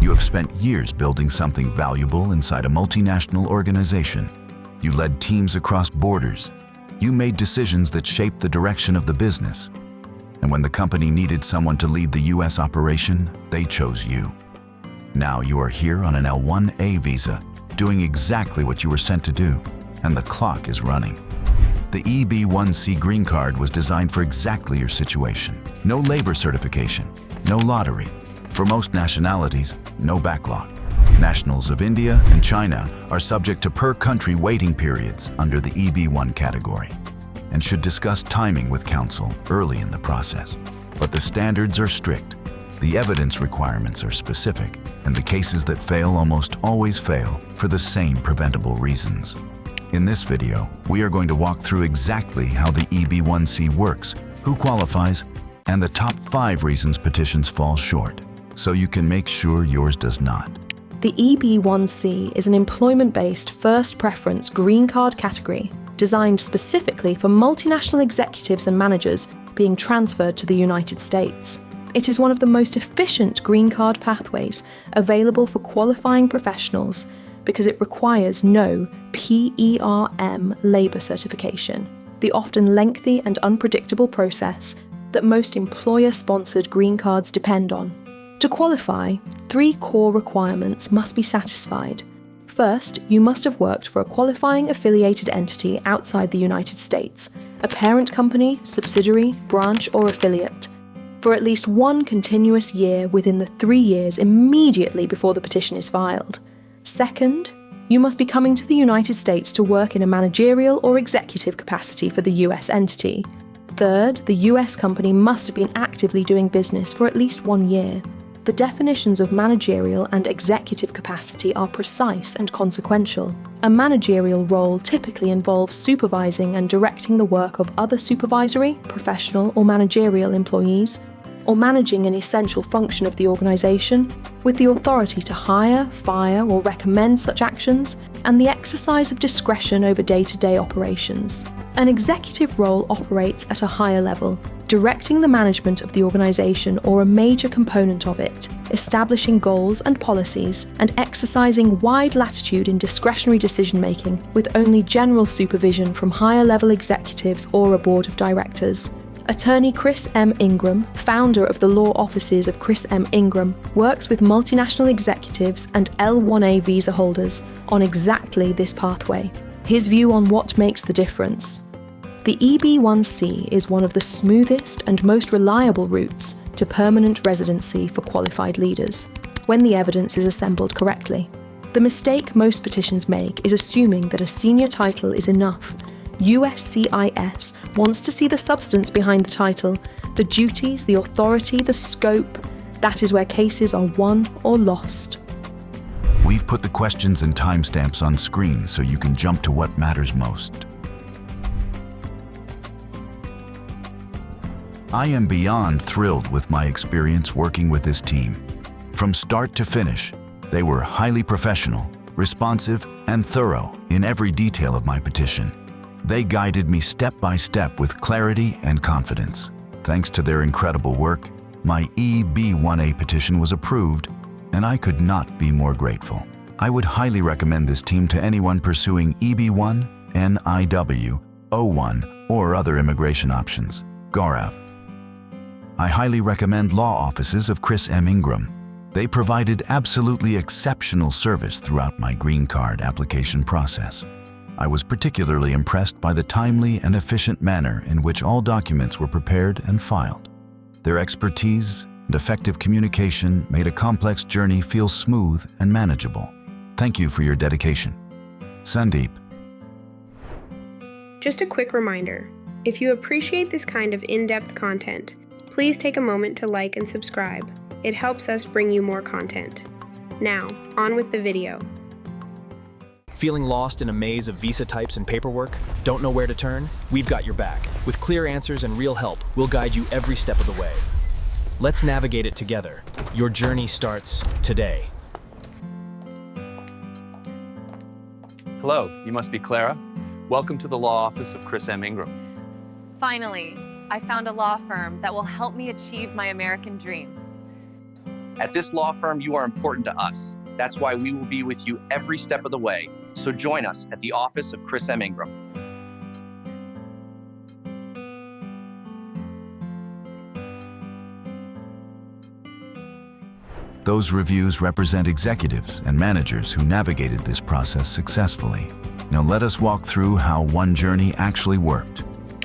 You have spent years building something valuable inside a multinational organization. You led teams across borders. You made decisions that shaped the direction of the business. And when the company needed someone to lead the US operation, they chose you. Now you are here on an L-1A visa, doing exactly what you were sent to do, and the clock is running. The EB-1C green card was designed for exactly your situation. No labor certification, no lottery. For most nationalities, no backlog. Nationals of India and China are subject to per-country waiting periods under the EB-1 category and should discuss timing with counsel early in the process. But the standards are strict, the evidence requirements are specific, and the cases that fail almost always fail for the same preventable reasons. In this video, we are going to walk through exactly how the EB-1C works, who qualifies, and the top 5 reasons petitions fall short, so you can make sure yours does not. The EB-1C is an employment-based first preference green card category designed specifically for multinational executives and managers being transferred to the United States. It is one of the most efficient green card pathways available for qualifying professionals because it requires no PERM labor certification, the often lengthy and unpredictable process that most employer-sponsored green cards depend on. To qualify, 3 core requirements must be satisfied. First, you must have worked for a qualifying affiliated entity outside the United States, a parent company, subsidiary, branch, or affiliate, for at least 1 continuous year within the 3 years immediately before the petition is filed. Second, you must be coming to the United States to work in a managerial or executive capacity for the US entity. Third, the US company must have been actively doing business for at least 1 year. The definitions of managerial and executive capacity are precise and consequential. A managerial role typically involves supervising and directing the work of other supervisory, professional, or managerial employees, or managing an essential function of the organization, with the authority to hire, fire, or recommend such actions, and the exercise of discretion over day-to-day operations. An executive role operates at a higher level, directing the management of the organization or a major component of it, establishing goals and policies, and exercising wide latitude in discretionary decision-making with only general supervision from higher-level executives or a board of directors. Attorney Chris M. Ingram, founder of the law offices of Chris M. Ingram, works with multinational executives and L-1A visa holders on exactly this pathway. His view on what makes the difference. The EB-1C is one of the smoothest and most reliable routes to permanent residency for qualified leaders, when the evidence is assembled correctly. The mistake most petitions make is assuming that a senior title is enough. USCIS wants to see the substance behind the title, the duties, the authority, the scope. That is where cases are won or lost. We've put the questions and timestamps on screen so you can jump to what matters most. I am beyond thrilled with my experience working with this team. From start to finish, they were highly professional, responsive, and thorough in every detail of my petition. They guided me step by step with clarity and confidence. Thanks to their incredible work, my EB-1A petition was approved, and I could not be more grateful. I would highly recommend this team to anyone pursuing EB-1, NIW, O-1, or other immigration options. Gaurav. I highly recommend law offices of Chris M. Ingram. They provided absolutely exceptional service throughout my green card application process. I was particularly impressed by the timely and efficient manner in which all documents were prepared and filed. Their expertise and effective communication made a complex journey feel smooth and manageable. Thank you for your dedication. Sandeep. Just a quick reminder, if you appreciate this kind of in-depth content, please take a moment to like and subscribe. It helps us bring you more content. Now, on with the video. Feeling lost in a maze of visa types and paperwork? Don't know where to turn? We've got your back. With clear answers and real help, we'll guide you every step of the way. Let's navigate it together. Your journey starts today. Hello, you must be Clara. Welcome to the law office of Chris M. Ingram. Finally, I found a law firm that will help me achieve my American dream. At this law firm, you are important to us. That's why we will be with you every step of the way. So join us at the office of Chris M. Ingram. Those reviews represent executives and managers who navigated this process successfully. Now let us walk through how one journey actually worked.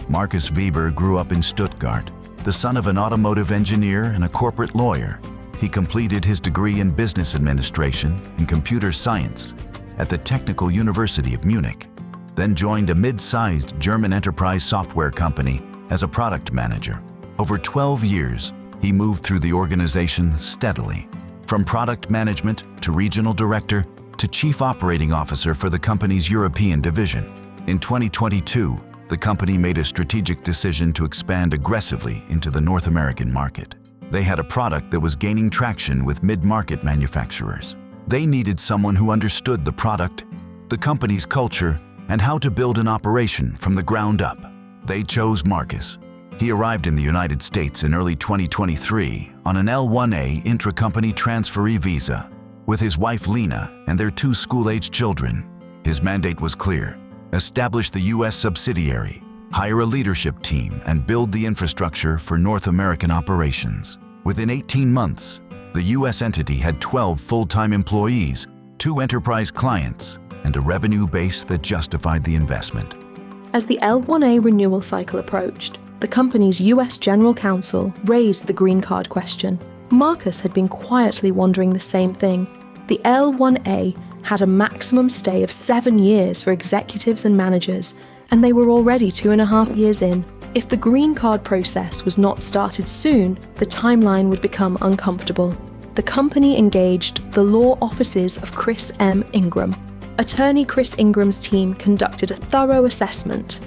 Markus Weber grew up in Stuttgart, the son of an automotive engineer and a corporate lawyer. He completed his degree in business administration and computer science at the Technical University of Munich, then joined a mid-sized German enterprise software company as a product manager. Over 12 years, he moved through the organization steadily, from product management to regional director to chief operating officer for the company's European division. In 2022, the company made a strategic decision to expand aggressively into the North American market. They had a product that was gaining traction with mid-market manufacturers. They needed someone who understood the product, the company's culture, and how to build an operation from the ground up. They chose Markus. He arrived in the United States in early 2023 on an L-1A intra-company transferee visa with his wife Lena and their 2 school-aged children. His mandate was clear: establish the U.S. subsidiary, hire a leadership team, and build the infrastructure for North American operations. Within 18 months, the U.S. entity had 12 full-time employees, 2 enterprise clients, and a revenue base that justified the investment. As the L-1A renewal cycle approached, the company's US General Counsel raised the green card question. Markus had been quietly wondering the same thing. The L-1A had a maximum stay of 7 years for executives and managers, and they were already 2.5 years in. If the green card process was not started soon, the timeline would become uncomfortable. The company engaged the law offices of Chris M. Ingram. Attorney Chris Ingram's team conducted a thorough assessment.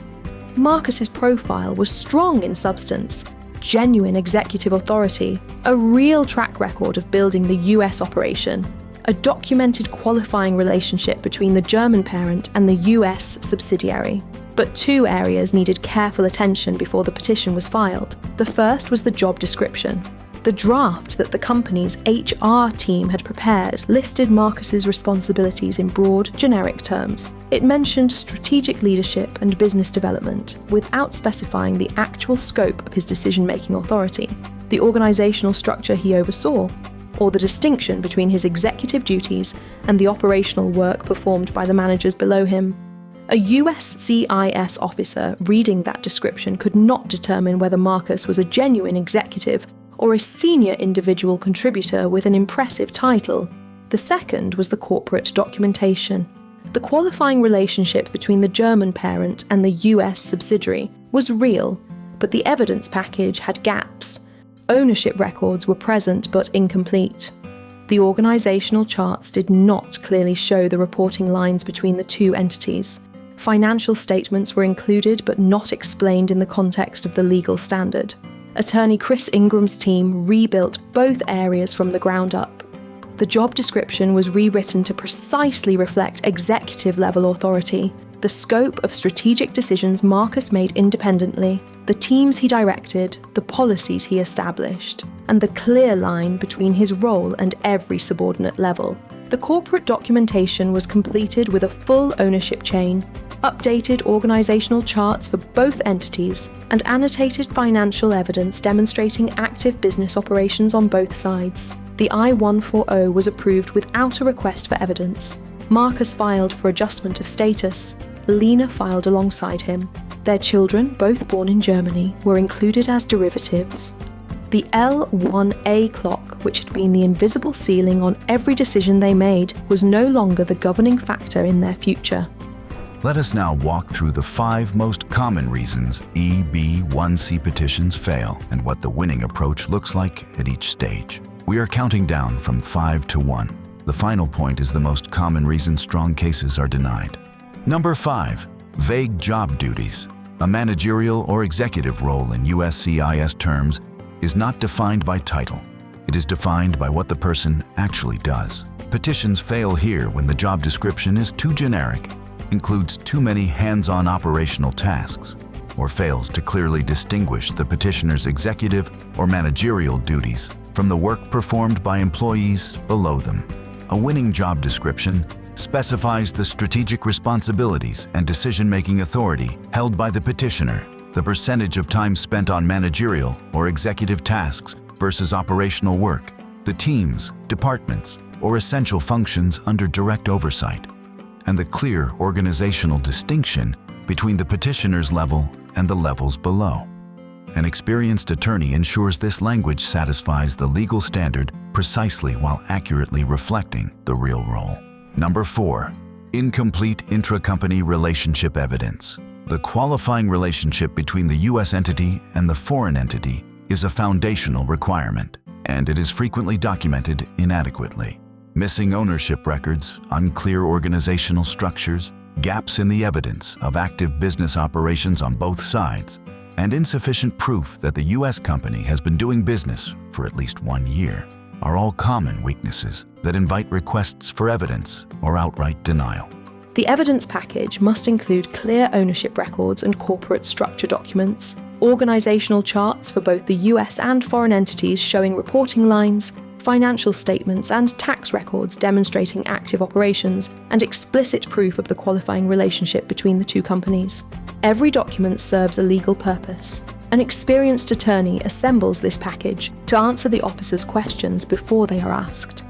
Markus's profile was strong in substance, genuine executive authority, a real track record of building the US operation, a documented qualifying relationship between the German parent and the US subsidiary. But 2 areas needed careful attention before the petition was filed. The first was the job description. The draft that the company's HR team had prepared listed Markus's responsibilities in broad, generic terms. It mentioned strategic leadership and business development, without specifying the actual scope of his decision-making authority, the organizational structure he oversaw, or the distinction between his executive duties and the operational work performed by the managers below him. A USCIS officer reading that description could not determine whether Markus was a genuine executive or a senior individual contributor with an impressive title. The second was the corporate documentation. The qualifying relationship between the German parent and the US subsidiary was real, but the evidence package had gaps. Ownership records were present but incomplete. The organizational charts did not clearly show the reporting lines between the 2 entities. Financial statements were included but not explained in the context of the legal standard. Attorney Chris Ingram's team rebuilt both areas from the ground up. The job description was rewritten to precisely reflect executive-level authority, the scope of strategic decisions Markus made independently, the teams he directed, the policies he established, and the clear line between his role and every subordinate level. The corporate documentation was completed with a full ownership chain, updated organizational charts for both entities, and annotated financial evidence demonstrating active business operations on both sides. The I-140 was approved without a request for evidence. Markus filed for adjustment of status. Lena filed alongside him. Their children, both born in Germany, were included as derivatives. The L-1A clock, which had been the invisible ceiling on every decision they made, was no longer the governing factor in their future. Let us now walk through the 5 most common reasons EB-1C petitions fail and what the winning approach looks like at each stage. We are counting down from 5 to 1. The final point is the most common reason strong cases are denied. Number 5. Vague job duties. A managerial or executive role in USCIS terms is not defined by title. It is defined by what the person actually does. Petitions fail here when the job description is too generic, includes too many hands-on operational tasks, or fails to clearly distinguish the petitioner's executive or managerial duties from the work performed by employees below them. A winning job description specifies the strategic responsibilities and decision-making authority held by the petitioner, the percentage of time spent on managerial or executive tasks versus operational work, the teams, departments, or essential functions under direct oversight, and the clear organizational distinction between the petitioner's level and the levels below. An experienced attorney ensures this language satisfies the legal standard precisely while accurately reflecting the real role. Number 4. Incomplete intra-company relationship evidence. The qualifying relationship between the U.S. entity and the foreign entity is a foundational requirement, and it is frequently documented inadequately. Missing ownership records, unclear organizational structures, gaps in the evidence of active business operations on both sides, and insufficient proof that the U.S. company has been doing business for at least 1 year are all common weaknesses that invite requests for evidence or outright denial. The evidence package must include clear ownership records and corporate structure documents, organizational charts for both the US and foreign entities showing reporting lines, financial statements and tax records demonstrating active operations, and explicit proof of the qualifying relationship between the two companies. Every document serves a legal purpose. An experienced attorney assembles this package to answer the officer's questions before they are asked.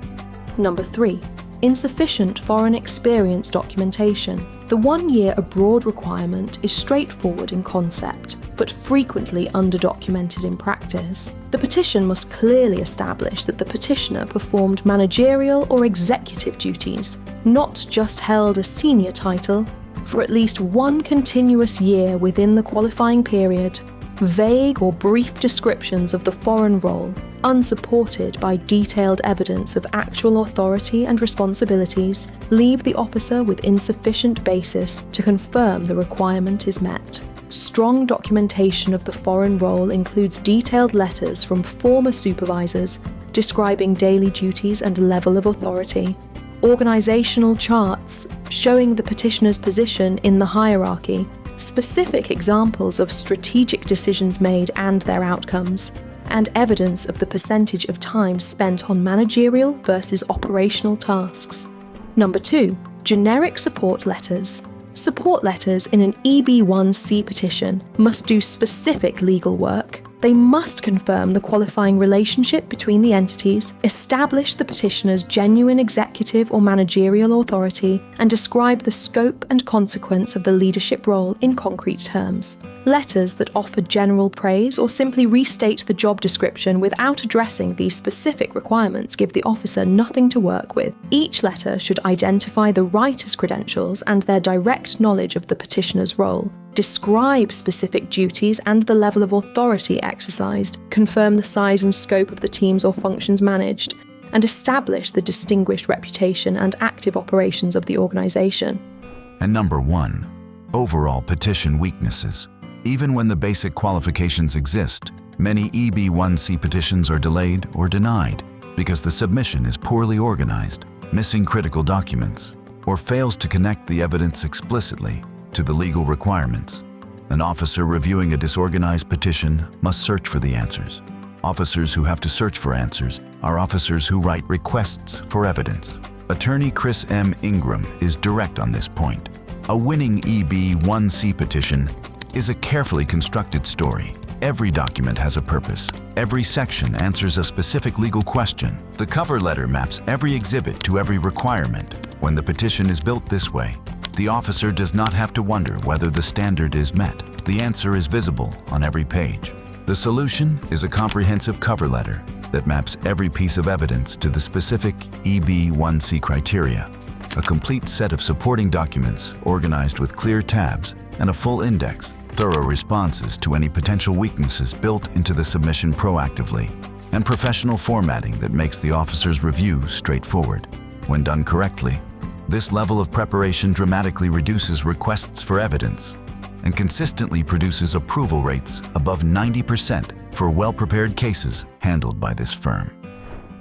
Number 3. Insufficient foreign experience documentation. The 1-year abroad requirement is straightforward in concept, but frequently underdocumented in practice. The petition must clearly establish that the petitioner performed managerial or executive duties, not just held a senior title, for at least 1 continuous year within the qualifying period. Vague or brief descriptions of the foreign role, unsupported by detailed evidence of actual authority and responsibilities, leave the officer with insufficient basis to confirm the requirement is met. Strong documentation of the foreign role includes detailed letters from former supervisors describing daily duties and level of authority, organizational charts showing the petitioner's position in the hierarchy, specific examples of strategic decisions made and their outcomes, and evidence of the percentage of time spent on managerial versus operational tasks. Number 2. Generic support letters. Support letters in an EB-1C petition must do specific legal work. They must confirm the qualifying relationship between the entities, establish the petitioner's genuine executive or managerial authority, and describe the scope and consequence of the leadership role in concrete terms. Letters that offer general praise or simply restate the job description without addressing these specific requirements give the officer nothing to work with. Each letter should identify the writer's credentials and their direct knowledge of the petitioner's role, describe specific duties and the level of authority exercised, confirm the size and scope of the teams or functions managed, and establish the distinguished reputation and active operations of the organization. And number 1. Overall petition weaknesses. Even when the basic qualifications exist, many EB-1C petitions are delayed or denied because the submission is poorly organized, missing critical documents, or fails to connect the evidence explicitly to the legal requirements. An officer reviewing a disorganized petition must search for the answers. Officers who have to search for answers are officers who write requests for evidence. Attorney Chris M. Ingram is direct on this point. A winning EB-1C petition is a carefully constructed story. Every document has a purpose. Every section answers a specific legal question. The cover letter maps every exhibit to every requirement. When the petition is built this way, the officer does not have to wonder whether the standard is met. The answer is visible on every page. The solution is a comprehensive cover letter that maps every piece of evidence to the specific EB-1C criteria. A complete set of supporting documents organized with clear tabs and a full index, thorough responses to any potential weaknesses built into the submission proactively, and professional formatting that makes the officer's review straightforward. When done correctly, this level of preparation dramatically reduces requests for evidence and consistently produces approval rates above 90% for well-prepared cases handled by this firm.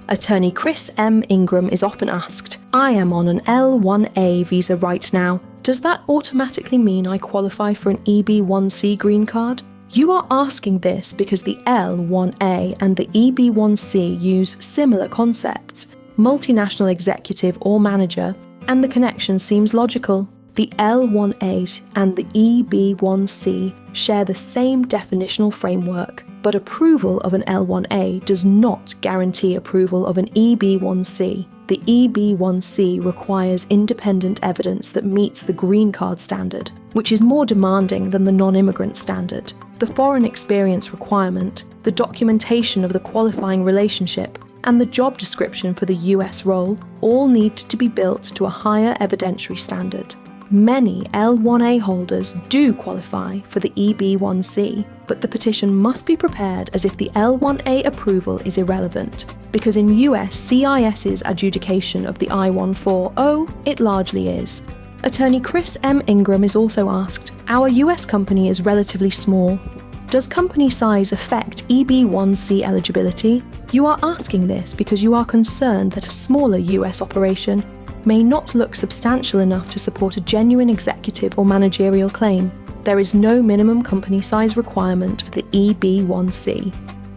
Attorney Chris M. Ingram is often asked, "I am on an L-1A visa right now. Does that automatically mean I qualify for an EB-1C green card?" You are asking this because the L-1A and the EB-1C use similar concepts, multinational executive or manager, and the connection seems logical. The L-1A and the EB-1C share the same definitional framework, but approval of an L-1A does not guarantee approval of an EB-1C. The EB-1C requires independent evidence that meets the green card standard, which is more demanding than the non-immigrant standard. The foreign experience requirement, the documentation of the qualifying relationship, and the job description for the US role all need to be built to a higher evidentiary standard. Many L-1A holders do qualify for the EB-1C, but the petition must be prepared as if the L-1A approval is irrelevant, because in USCIS's adjudication of the I-140, it largely is. Attorney Chris M. Ingram is also asked, our US company is relatively small. Does company size affect EB-1C eligibility? You are asking this because you are concerned that a smaller US operation may not look substantial enough to support a genuine executive or managerial claim. There is no minimum company size requirement for the EB-1C.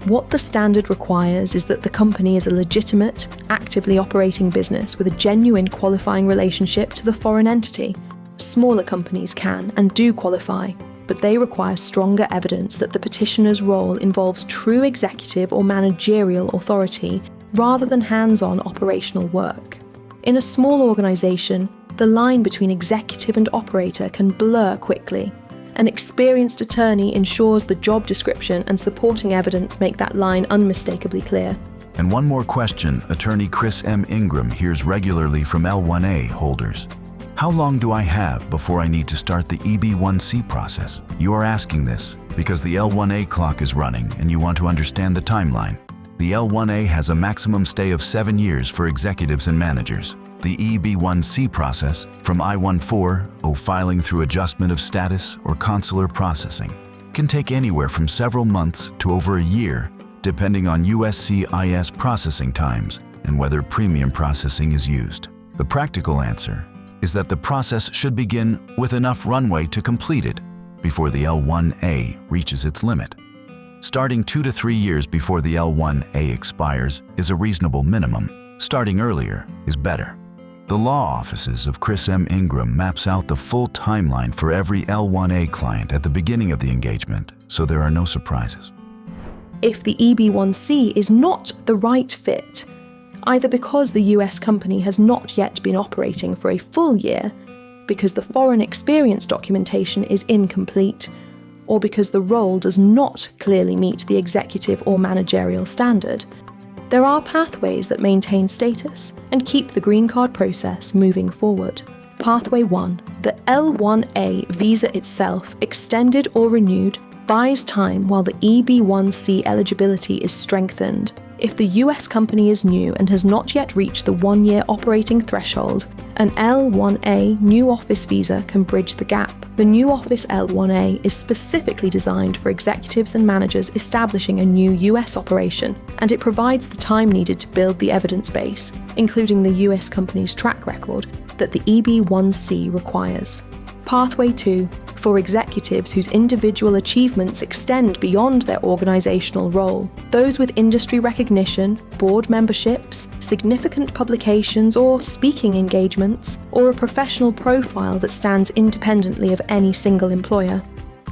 What the standard requires is that the company is a legitimate, actively operating business with a genuine qualifying relationship to the foreign entity. Smaller companies can and do qualify, but they require stronger evidence that the petitioner's role involves true executive or managerial authority rather than hands-on operational work. In a small organisation, the line between executive and operator can blur quickly. An experienced attorney ensures the job description and supporting evidence make that line unmistakably clear. And one more question Attorney Chris M. Ingram hears regularly from L-1A holders. How long do I have before I need to start the EB-1C process? You are asking this because the L-1A clock is running and you want to understand the timeline. The L-1A has a maximum stay of 7 years for executives and managers. The EB-1C process, from I-140 filing through adjustment of status or consular processing, can take anywhere from several months to over a year, depending on USCIS processing times and whether premium processing is used. The practical answer is that the process should begin with enough runway to complete it before the L-1A reaches its limit. Starting 2 to 3 years before the L-1A expires is a reasonable minimum. Starting earlier is better. The law offices of Chris M. Ingram maps out the full timeline for every L-1A client at the beginning of the engagement, so there are no surprises. If the EB-1C is not the right fit, either because the US company has not yet been operating for a full year, because the foreign experience documentation is incomplete, or because the role does not clearly meet the executive or managerial standard, there are pathways that maintain status and keep the green card process moving forward. Pathway 1. The L-1A visa itself, extended or renewed, buys time while the EB-1C eligibility is strengthened. If the US company is new and has not yet reached the 1-year operating threshold, an L-1A new office visa can bridge the gap. The new office L-1A is specifically designed for executives and managers establishing a new US operation, and it provides the time needed to build the evidence base, including the US company's track record, that the EB-1C requires. Pathway 2. For executives whose individual achievements extend beyond their organisational role, those with industry recognition, board memberships, significant publications or speaking engagements, or a professional profile that stands independently of any single employer.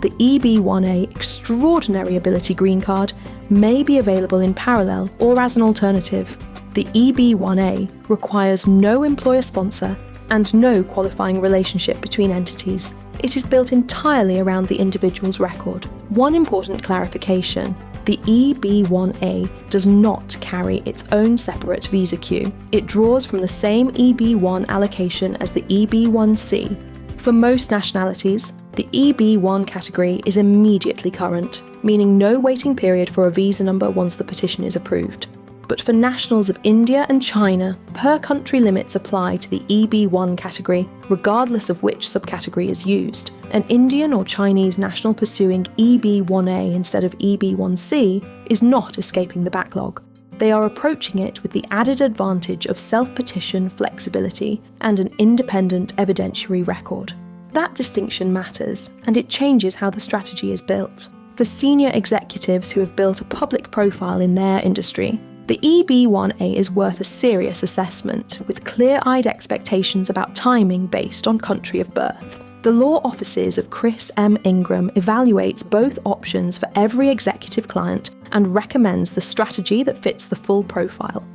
The EB-1A Extraordinary Ability Green Card may be available in parallel or as an alternative. The EB-1A requires no employer sponsor and no qualifying relationship between entities. It is built entirely around the individual's record. One important clarification: the EB-1A does not carry its own separate visa queue. It draws from the same EB-1 allocation as the EB-1C. For most nationalities, the EB-1 category is immediately current, meaning no waiting period for a visa number once the petition is approved. But for nationals of India and China, per-country limits apply to the EB-1 category, regardless of which subcategory is used. An Indian or Chinese national pursuing EB-1A instead of EB-1C is not escaping the backlog. They are approaching it with the added advantage of self-petition flexibility and an independent evidentiary record. That distinction matters, and it changes how the strategy is built. For senior executives who have built a public profile in their industry, the EB-1A is worth a serious assessment, with clear-eyed expectations about timing based on country of birth. The law offices of Chris M. Ingram evaluates both options for every executive client and recommends the strategy that fits the full profile.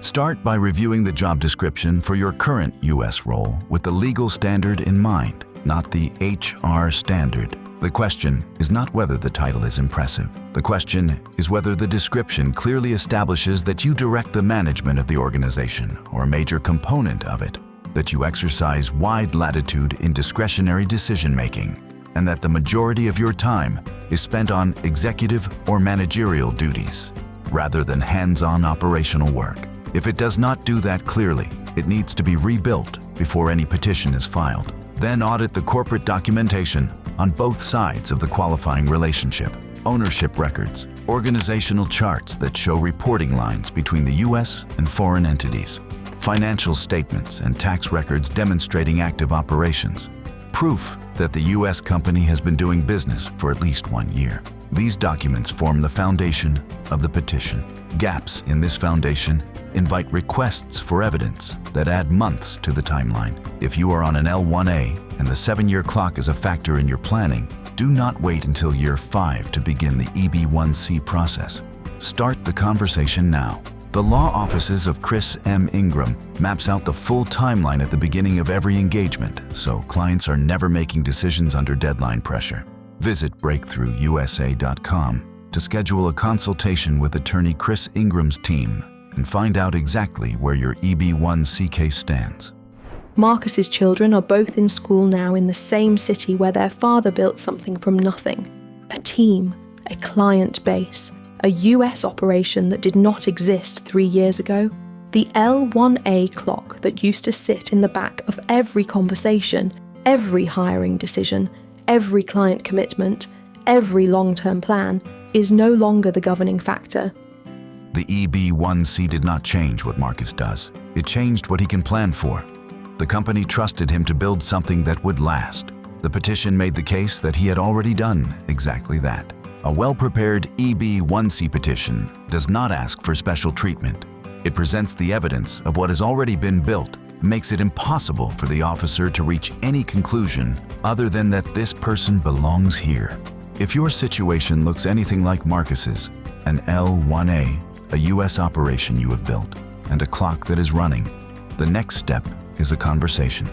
Start by reviewing the job description for your current U.S. role with the legal standard in mind, not the HR standard. The question is not whether the title is impressive. The question is whether the description clearly establishes that you direct the management of the organization or a major component of it, that you exercise wide latitude in discretionary decision-making, and that the majority of your time is spent on executive or managerial duties, rather than hands-on operational work. If it does not do that clearly, it needs to be rebuilt before any petition is filed. Then audit the corporate documentation on both sides of the qualifying relationship. Ownership records, organizational charts that show reporting lines between the U.S. and foreign entities, financial statements and tax records demonstrating active operations, proof that the U.S. company has been doing business for at least 1 year. These documents form the foundation of the petition. Gaps in this foundation invite requests for evidence that add months to the timeline. If you are on an L-1A and the 7-year clock is a factor in your planning, do not wait until year 5 to begin the EB-1C process. Start the conversation now. The law offices of Chris M. Ingram maps out the full timeline at the beginning of every engagement, so clients are never making decisions under deadline pressure. Visit breakthroughusa.com to schedule a consultation with attorney Chris Ingram's team and find out exactly where your EB-1C case stands. Marcus's children are both in school now in the same city where their father built something from nothing. A team, a client base, a US operation that did not exist 3 years ago. The L-1A clock that used to sit in the back of every conversation, every hiring decision, every client commitment, every long-term plan, is no longer the governing factor. The EB-1C did not change what Marcus does. It changed what he can plan for. The company trusted him to build something that would last. The petition made the case that he had already done exactly that. A well-prepared EB-1C petition does not ask for special treatment. It presents the evidence of what has already been built, makes it impossible for the officer to reach any conclusion other than that this person belongs here. If your situation looks anything like Marcus's, an L-1A, a U.S. operation you have built, and a clock that is running, the next step is a conversation.